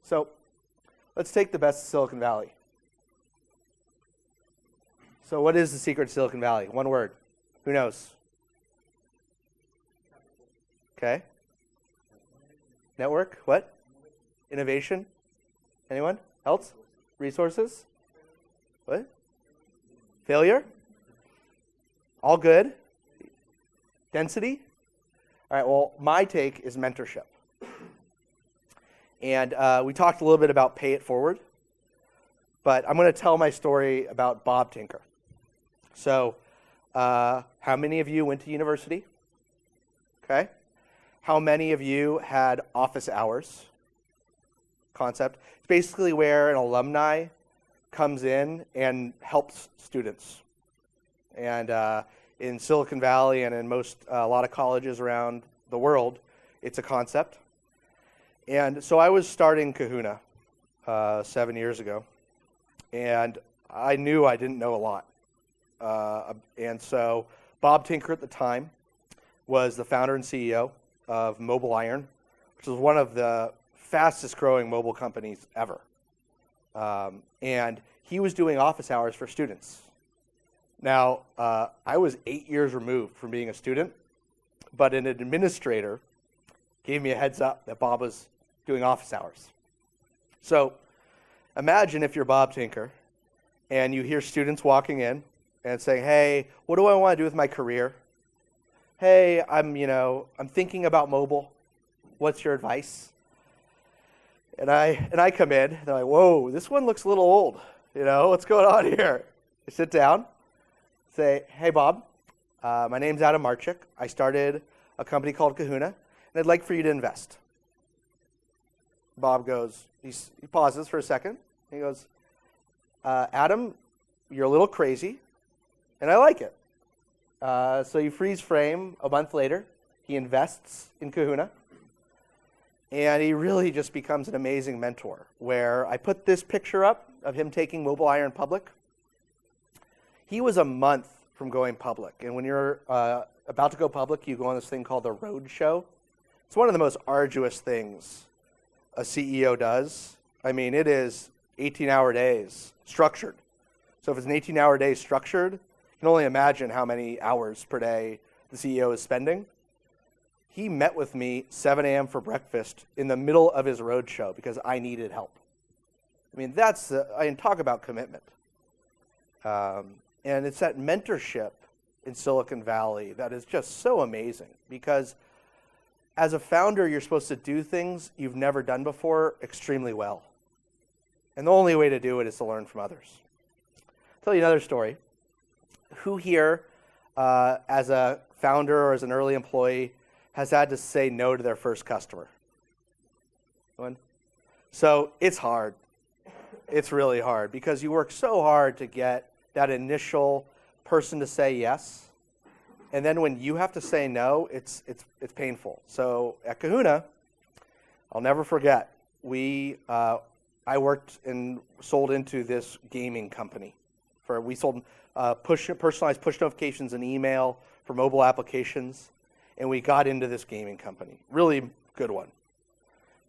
So let's take the best of Silicon Valley. So what is the secret of Silicon Valley? One word. Who knows? Okay. Network. What? Innovation. Anyone else? Resources. What? Failure. All good. Density. All right, well, my take is mentorship. And we talked a little bit about pay it forward, but I'm going to tell my story about Bob Tinker. So how many of you went to university? Okay. How many of you had office hours? Concept. It's basically where an alumni comes in and helps students. And in Silicon Valley and in a lot of colleges around the world, it's a concept. And so I was starting Kahuna 7 years ago, and I knew I didn't know a lot. And so Bob Tinker at the time was the founder and CEO of Mobile Iron, which was one of the fastest growing mobile companies ever. And he was doing office hours for students. Now, I was 8 years removed from being a student, but an administrator gave me a heads up that Bob was doing office hours. So imagine if you're Bob Tinker and you hear students walking in and saying, hey, what do I want to do with my career? Hey, I'm thinking about mobile. What's your advice? And I come in, and I'm like, whoa, this one looks a little old. What's going on here? I sit down, say, hey, Bob, my name's Adam Marchik. I started a company called Kahuna, and I'd like for you to invest. Bob goes, he pauses for a second. He goes, Adam, you're a little crazy, and I like it. So you freeze frame a month later. He invests in Kahuna, and he really just becomes an amazing mentor, where I put this picture up of him taking Mobile Iron public. He was a month from going public, and when you're about to go public, you go on this thing called the road show. It's one of the most arduous things a CEO does. I mean, it is 18-hour days structured. So if it's an 18-hour day structured, you can only imagine how many hours per day the CEO is spending. He met with me 7 a.m. for breakfast in the middle of his road show because I needed help. I mean, I can talk about commitment. And it's that mentorship in Silicon Valley that is just so amazing, because as a founder, you're supposed to do things you've never done before extremely well. And the only way to do it is to learn from others. I'll tell you another story. Who here, as a founder or as an early employee, has had to say no to their first customer? Anyone? So it's hard. It's really hard, because you work so hard to get that initial person to say yes. And then when you have to say no, it's painful. So at Kahuna, I'll never forget, I worked and sold into this gaming company. We sold personalized push notifications and email for mobile applications, and we got into this gaming company. Really good one.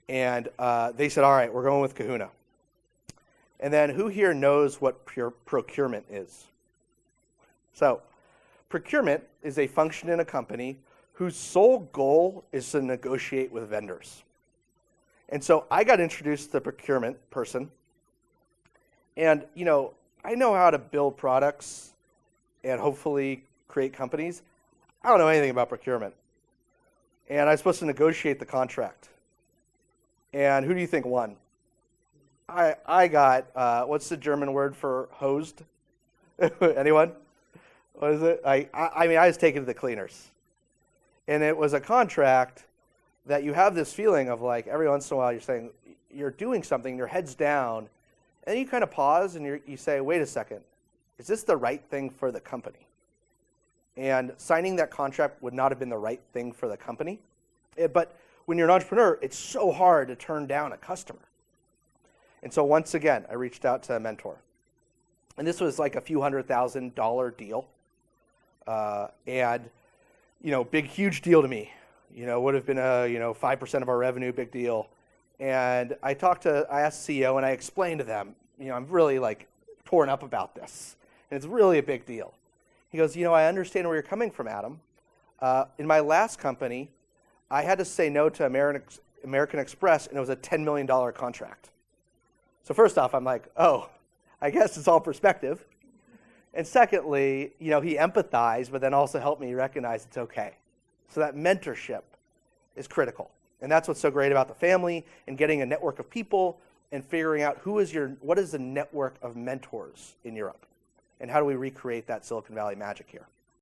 And they said, all right, we're going with Kahuna. And then who here knows what procurement is? So procurement is a function in a company whose sole goal is to negotiate with vendors. And so I got introduced to the procurement person. And, I know how to build products and hopefully create companies. I don't know anything about procurement. And I was supposed to negotiate the contract. And who do you think won? I got, what's the German word for hosed? Anyone? What is it? I was taken to the cleaners. And it was a contract that you have this feeling of, like, every once in a while you're doing something, your head's down, and then you kind of pause and you say, wait a second, is this the right thing for the company? And signing that contract would not have been the right thing for the company. But when you're an entrepreneur, it's so hard to turn down a customer. And so once again, I reached out to a mentor. And this was like a few $100,000 deal. And, huge deal to me. Would have been 5% of our revenue, big deal. And I asked the CEO and I explained to them, I'm really like torn up about this. And it's really a big deal. He goes, I understand where you're coming from, Adam. In my last company, I had to say no to American Express, and it was a $10 million contract. So first off, I'm like, oh, I guess it's all perspective. And secondly, he empathized, but then also helped me recognize it's okay. So that mentorship is critical. And that's what's so great about the family and getting a network of people and figuring out what is the network of mentors in Europe, and how do we recreate that Silicon Valley magic here.